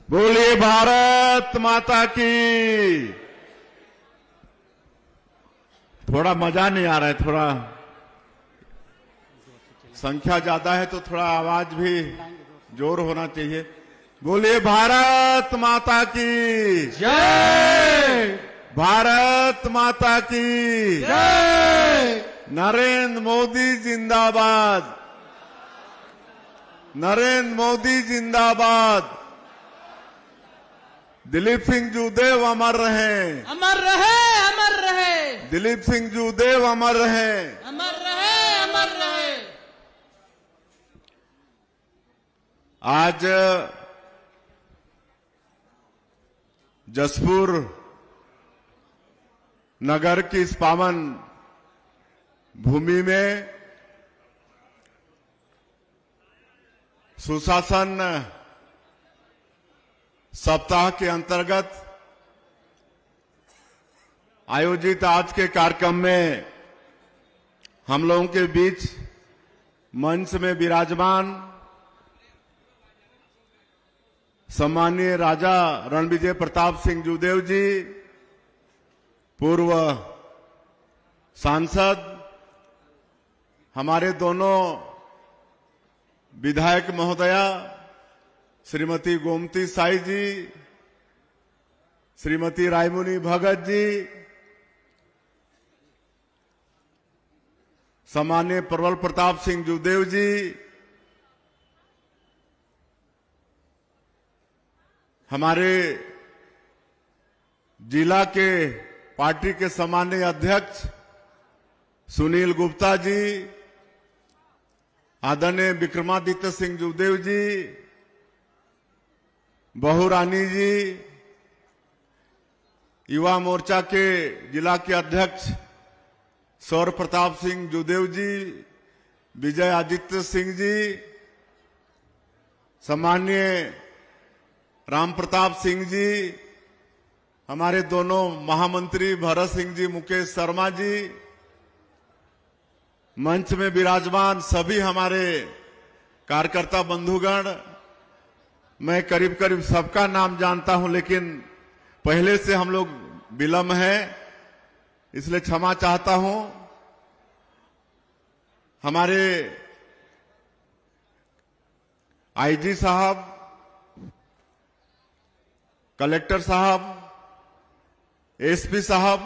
बोलिए भारत माता की। थोड़ा मजा नहीं आ रहा है, थोड़ा संख्या ज्यादा है तो थोड़ा आवाज भी जोर होना चाहिए। बोलिए भारत माता की जय। भारत माता की जय। नरेंद्र मोदी जिंदाबाद, नरेंद्र मोदी जिंदाबाद। दिलीप सिंह जूदेव अमर रहे, अमर रहे, अमर रहे। दिलीप सिंह जूदेव अमर रहे, अमर रहे, अमर रहे। आज जसपुर नगर की इस पावन भूमि में सुशासन सप्ताह के अंतर्गत आयोजित आज के कार्यक्रम में हम लोगों के बीच मंच में विराजमान सम्मानीय राजा रणविजय प्रताप सिंह जूदेव जी, पूर्व सांसद, हमारे दोनों विधायक महोदया श्रीमती गोमती साई जी, श्रीमती रायमुनी भगत जी, सम्मानीय प्रबल प्रताप सिंह जूदेव जी, हमारे जिला के पार्टी के सम्मानीय अध्यक्ष सुनील गुप्ता जी, आदरणीय विक्रमादित्य सिंह जूदेव जी, बहू रानी जी, युवा मोर्चा के जिला के अध्यक्ष सौर प्रताप सिंह जूदेव जी, विजय आदित्य सिंह जी, सम्मानीय राम प्रताप सिंह जी, हमारे दोनों महामंत्री भरत सिंह जी, मुकेश शर्मा जी, मंच में विराजमान सभी हमारे कार्यकर्ता बंधुगण, मैं करीब करीब सबका नाम जानता हूं, लेकिन पहले से हम लोग विलम्ब है इसलिए क्षमा चाहता हूं। हमारे आईजी साहब, कलेक्टर साहब, एसपी साहब,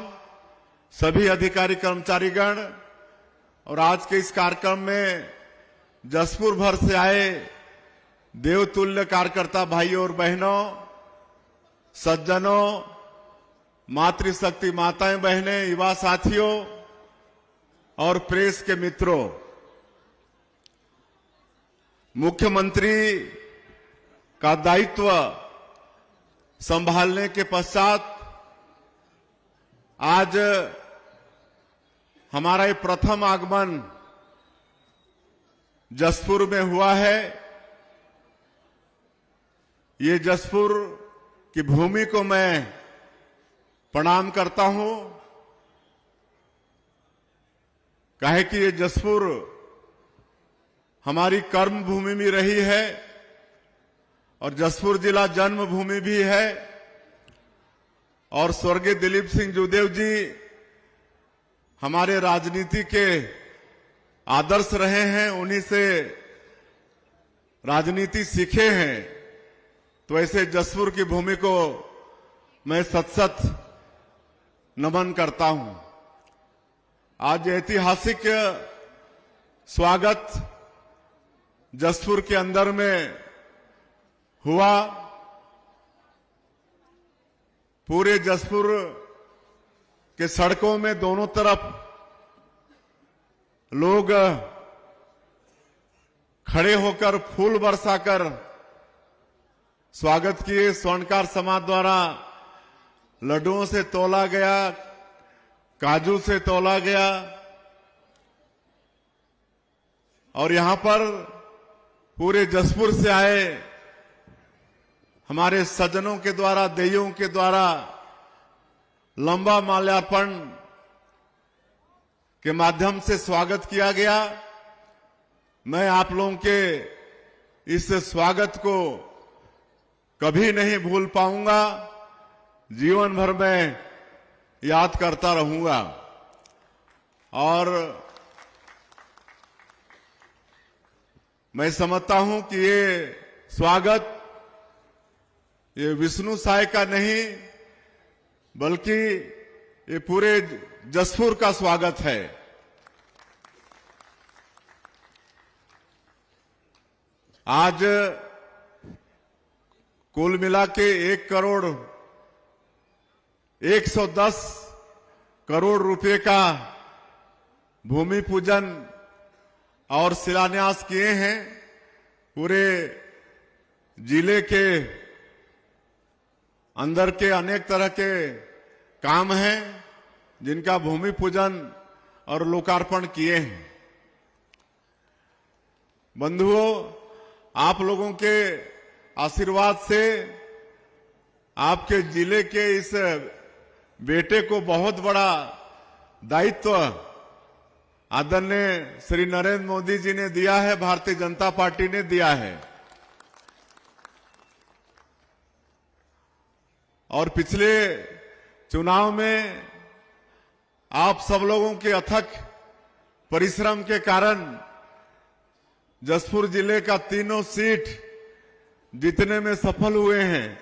सभी अधिकारी कर्मचारीगण और आज के इस कार्यक्रम में जसपुर भर से आए देवतुल्य कार्यकर्ता भाइयों और बहनों, सज्जनों, मातृशक्ति माताएं बहनें, युवा साथियों और प्रेस के मित्रों, मुख्यमंत्री का दायित्व संभालने के पश्चात आज हमारा ये प्रथम आगमन जसपुर में हुआ है। ये जसपुर की भूमि को मैं प्रणाम करता हूं, काहे कि ये जसपुर हमारी कर्म भूमि भी रही है और जसपुर जिला जन्मभूमि भी है। और स्वर्गीय दिलीप सिंह जूदेव जी हमारे राजनीति के आदर्श रहे हैं, उन्हीं से राजनीति सीखे हैं, तो ऐसे जसपुर की भूमि को मैं सत नमन करता हूं। आज ऐतिहासिक स्वागत जसपुर के अंदर में हुआ। पूरे जसपुर के सड़कों में दोनों तरफ लोग खड़े होकर फूल बरसाकर स्वागत किए। स्वर्णकार समाज द्वारा लड्डुओं से तोला गया, काजू से तोला गया और यहां पर पूरे जसपुर से आए हमारे सज्जनों के द्वारा, देइयों के द्वारा लंबा माल्यार्पण के माध्यम से स्वागत किया गया। मैं आप लोगों के इस स्वागत को कभी नहीं भूल पाऊंगा, जीवन भर में याद करता रहूंगा। और मैं समझता हूं कि ये स्वागत ये विष्णु साय का नहीं बल्कि ये पूरे जसपुर का स्वागत है। आज कुल मिला के 110 करोड़ रुपए का भूमि पूजन और शिलान्यास किए हैं। पूरे जिले के अंदर के अनेक तरह के काम हैं जिनका भूमि पूजन और लोकार्पण किए हैं। बंधुओं, आप लोगों के आशीर्वाद से आपके जिले के इस बेटे को बहुत बड़ा दायित्व आदरणीय श्री नरेंद्र मोदी जी ने दिया है, भारतीय जनता पार्टी ने दिया है। और पिछले चुनाव में आप सब लोगों के अथक परिश्रम के कारण जसपुर जिले का तीनों सीट जीतने में सफल हुए हैं।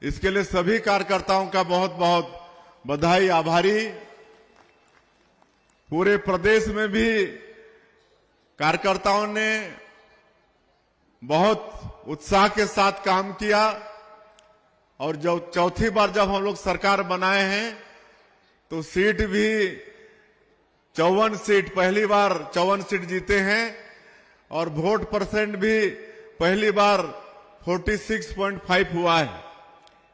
इसके लिए सभी कार्यकर्ताओं का बहुत बहुत बधाई, आभारी। पूरे प्रदेश में भी कार्यकर्ताओं ने बहुत उत्साह के साथ काम किया और जब चौथी बार जब हम लोग सरकार बनाए हैं तो सीट भी 54 सीट, पहली बार 54 सीट जीते हैं और वोट परसेंट भी पहली बार 46.5 हुआ है।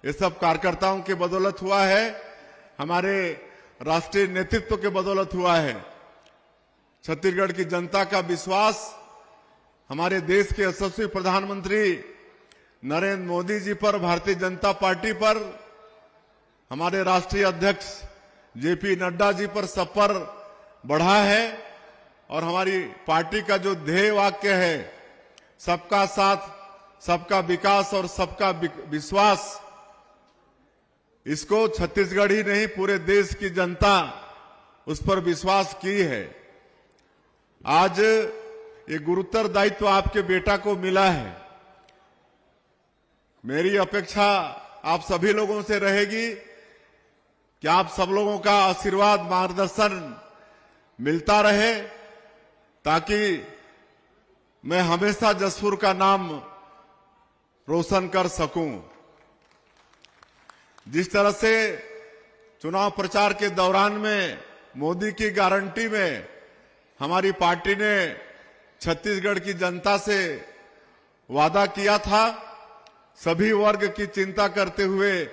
ये सब कार्यकर्ताओं की बदौलत हुआ है, हमारे राष्ट्रीय नेतृत्व के बदौलत हुआ है। छत्तीसगढ़ की जनता का विश्वास हमारे देश के यशस्वी प्रधानमंत्री नरेंद्र मोदी जी पर, भारतीय जनता पार्टी पर, हमारे राष्ट्रीय अध्यक्ष जेपी नड्डा जी पर, सब पर बढ़ा है। और हमारी पार्टी का जो ध्येय वाक्य है, सबका साथ, सबका विकास और सबका विश्वास, इसको छत्तीसगढ़ ही नहीं पूरे देश की जनता उस पर विश्वास की है। आज ये गुरुतर दायित्व आपके बेटा को मिला है। मेरी अपेक्षा आप सभी लोगों से रहेगी कि आप सब लोगों का आशीर्वाद, मार्गदर्शन मिलता रहे ताकि मैं हमेशा जसपुर का नाम रोशन कर सकूं। जिस तरह से चुनाव प्रचार के दौरान में मोदी की गारंटी में हमारी पार्टी ने छत्तीसगढ़ की जनता से वादा किया था, सभी वर्ग की चिंता करते हुए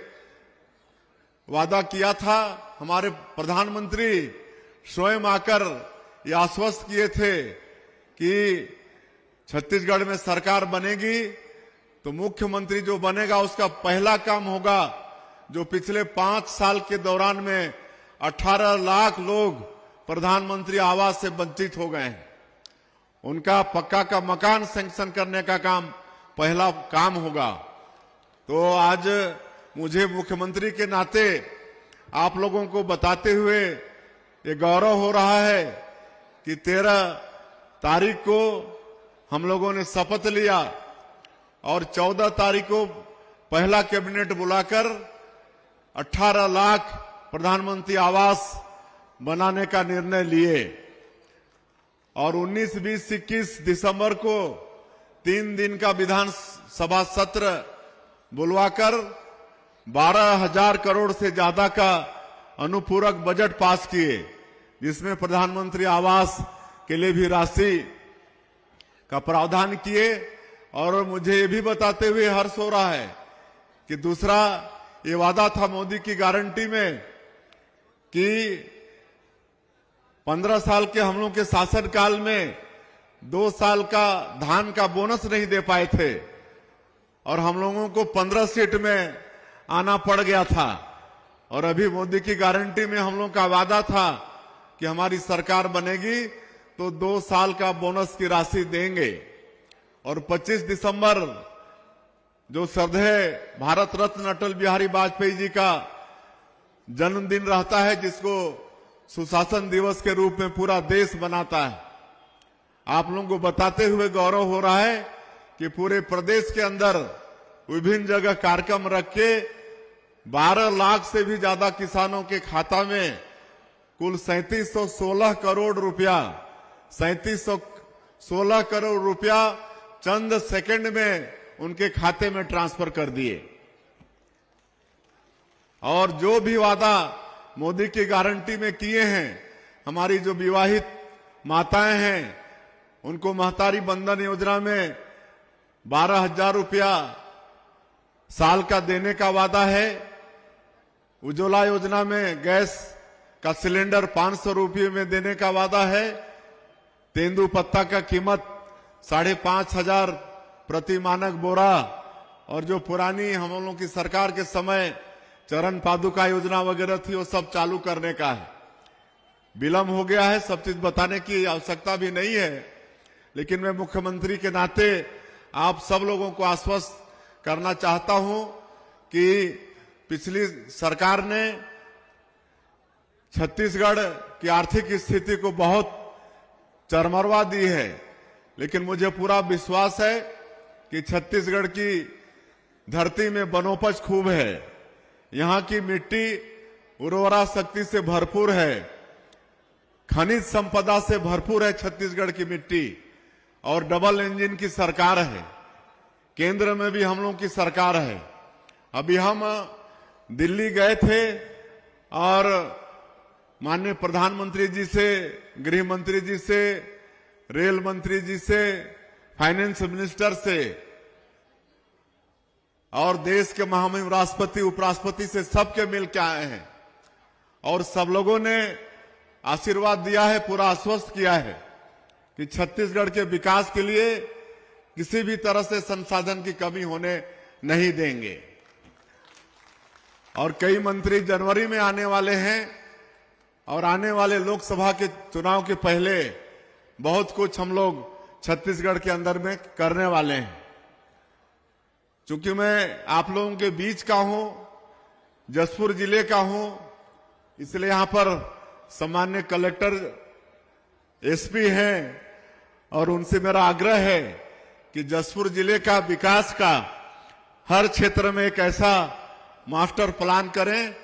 वादा किया था। हमारे प्रधानमंत्री स्वयं आकर ये आश्वस्त किए थे कि छत्तीसगढ़ में सरकार बनेगी तो मुख्यमंत्री जो बनेगा उसका पहला काम होगा जो पिछले 5 साल के दौरान में 18 लाख लोग प्रधानमंत्री आवास से वंचित हो गए हैं, उनका पक्का का मकान सैंक्शन करने का काम पहला काम होगा। तो आज मुझे मुख्यमंत्री के नाते आप लोगों को बताते हुए ये गौरव हो रहा है कि 13 तारीख को हम लोगों ने शपथ लिया और 14 तारीख को पहला कैबिनेट बुलाकर 18 लाख प्रधानमंत्री आवास बनाने का निर्णय लिए और 19, 20, 21 दिसंबर को 3 दिन का विधानसभा सत्र बुलवाकर 12,000 करोड़ से ज्यादा का अनुपूरक बजट पास किए, जिसमें प्रधानमंत्री आवास के लिए भी राशि का प्रावधान किए। और मुझे ये भी बताते हुए हर्ष हो रहा है कि दूसरा ये वादा था मोदी की गारंटी में कि 15 साल के हम लोग के शासनकाल में 2 साल का धान का बोनस नहीं दे पाए थे और हम लोगों को 15 सीट में आना पड़ गया था। और अभी मोदी की गारंटी में हम लोग का वादा था कि हमारी सरकार बनेगी तो 2 साल का बोनस की राशि देंगे। और 25 दिसंबर जो श्रद्धेय भारत रत्न अटल बिहारी वाजपेयी जी का जन्मदिन रहता है, जिसको सुशासन दिवस के रूप में पूरा देश मनाता है। आप लोगों को बताते हुए गौरव हो रहा है कि पूरे प्रदेश के अंदर विभिन्न जगह कार्यक्रम रख के 12 लाख से भी ज्यादा किसानों के खाता में कुल 3716 करोड़ रुपया 3716 करोड़ रुपया चंद सेकंड में उनके खाते में ट्रांसफर कर दिए। और जो भी वादा मोदी की गारंटी में किए हैं, हमारी जो विवाहित माताएं हैं उनको महतारी बंधन योजना में 12,000 रुपया साल का देने का वादा है। उज्ज्वला योजना में गैस का सिलेंडर 500 रुपये में देने का वादा है। तेंदुपत्ता का कीमत 5,500 प्रति मानक बोरा, और जो पुरानी हम लोगों की सरकार के समय चरण पादुका योजना वगैरह थी वो सब चालू करने का है। विलंब हो गया है, सब चीज बताने की आवश्यकता भी नहीं है, लेकिन मैं मुख्यमंत्री के नाते आप सब लोगों को आश्वस्त करना चाहता हूं कि पिछली सरकार ने छत्तीसगढ़ की आर्थिक स्थिति को बहुत चरमरवा दी है, लेकिन मुझे पूरा विश्वास है कि छत्तीसगढ़ की धरती में वनोपज खूब है। यहाँ की मिट्टी उर्वरा शक्ति से भरपूर है, खनिज संपदा से भरपूर है छत्तीसगढ़ की मिट्टी, और डबल इंजन की सरकार है। केंद्र में भी हम लोगों की सरकार है। अभी हम दिल्ली गए थे और माननीय प्रधानमंत्री जी से, गृह मंत्री जी से, रेल मंत्री जी से, फाइनेंस मिनिस्टर से और देश के महामहिम राष्ट्रपति उपराष्ट्रपति से सबके मिल के आए हैं, और सब लोगों ने आशीर्वाद दिया है, पूरा आश्वस्त किया है कि छत्तीसगढ़ के विकास के लिए किसी भी तरह से संसाधन की कमी होने नहीं देंगे। और कई मंत्री जनवरी में आने वाले हैं, और आने वाले लोकसभा के चुनाव के पहले बहुत कुछ हम लोग छत्तीसगढ़ के अंदर में करने वाले हैं। चूंकि मैं आप लोगों के बीच का हूं, जसपुर जिले का हूं, इसलिए यहां पर सामान्य कलेक्टर, एसपी हैं, और उनसे मेरा आग्रह है कि जसपुर जिले का विकास का हर क्षेत्र में एक ऐसा मास्टर प्लान करें,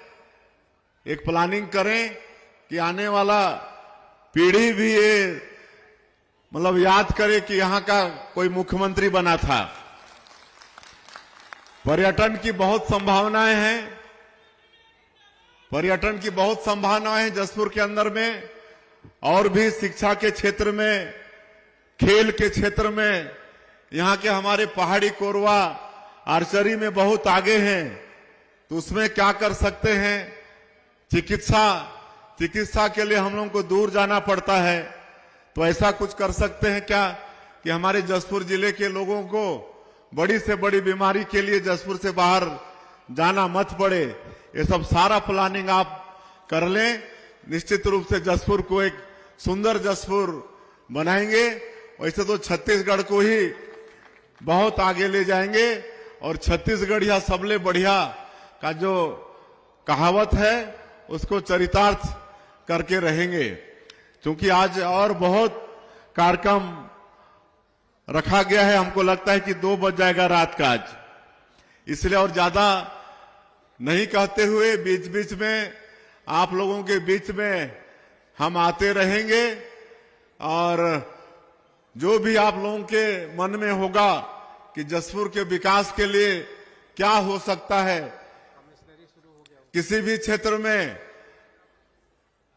एक प्लानिंग करें कि आने वाला पीढ़ी भी ये मतलब याद करे कि यहां का कोई मुख्यमंत्री बना था। पर्यटन की बहुत संभावनाएं हैं, पर्यटन की बहुत संभावनाएं हैं जसपुर के अंदर में, और भी शिक्षा के क्षेत्र में, खेल के क्षेत्र में। यहाँ के हमारे पहाड़ी कोरवा आर्चरी में बहुत आगे हैं, तो उसमें क्या कर सकते हैं। चिकित्सा के लिए हम लोगों को दूर जाना पड़ता है, तो ऐसा कुछ कर सकते हैं क्या कि हमारे जसपुर जिले के लोगों को बड़ी से बड़ी बीमारी के लिए जसपुर से बाहर जाना मत पड़े। ये सब सारा प्लानिंग आप कर लें, निश्चित रूप से जसपुर को एक सुंदर जसपुर बनाएंगे। वैसे तो छत्तीसगढ़ को ही बहुत आगे ले जाएंगे, और छत्तीसगढ़ या सबले बढ़िया का जो कहावत है उसको चरितार्थ करके रहेंगे। क्योंकि आज और बहुत कार्यक्रम रखा गया है, हमको लगता है कि 2 बज जाएगा रात का आज, इसलिए और ज्यादा नहीं कहते हुए बीच बीच में आप लोगों के बीच में हम आते रहेंगे, और जो भी आप लोगों के मन में होगा कि जसपुर के विकास के लिए क्या हो सकता है किसी भी क्षेत्र में।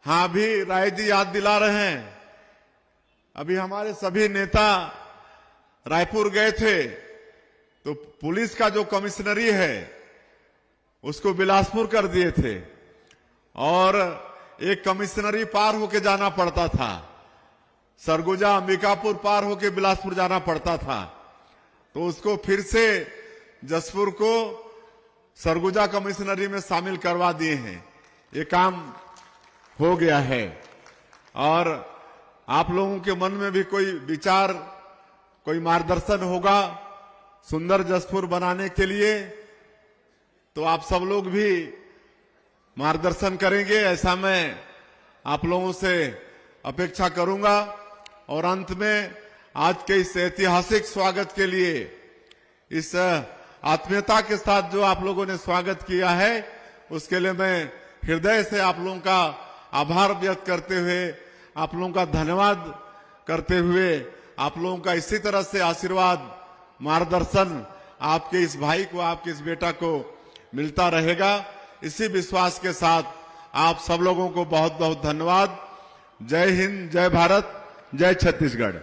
हाँ, भी राय जी याद दिला रहे हैं, अभी हमारे सभी नेता रायपुर गए थे, तो पुलिस का जो कमिश्नरी है उसको बिलासपुर कर दिए थे, और एक कमिश्नरी पार होके जाना पड़ता था, सरगुजा अंबिकापुर पार होके बिलासपुर जाना पड़ता था, तो उसको फिर से जसपुर को सरगुजा कमिश्नरी में शामिल करवा दिए हैं। ये काम हो गया है, और आप लोगों के मन में भी कोई विचार, कोई मार्गदर्शन होगा, सुंदर जसपुर बनाने के लिए तो आप सब लोग भी मार्गदर्शन करेंगे, ऐसा मैं आप लोगों से अपेक्षा करूंगा। और अंत में आज के इस ऐतिहासिक स्वागत के लिए, इस आत्मीयता के साथ जो आप लोगों ने स्वागत किया है, उसके लिए मैं हृदय से आप लोगों का आभार व्यक्त करते हुए, आप लोगों का धन्यवाद करते हुए, आप लोगों का इसी तरह से आशीर्वाद, मार्गदर्शन आपके इस भाई को, आपके इस बेटा को मिलता रहेगा, इसी विश्वास के साथ आप सब लोगों को बहुत बहुत धन्यवाद। जय हिंद, जय भारत, जय छत्तीसगढ़।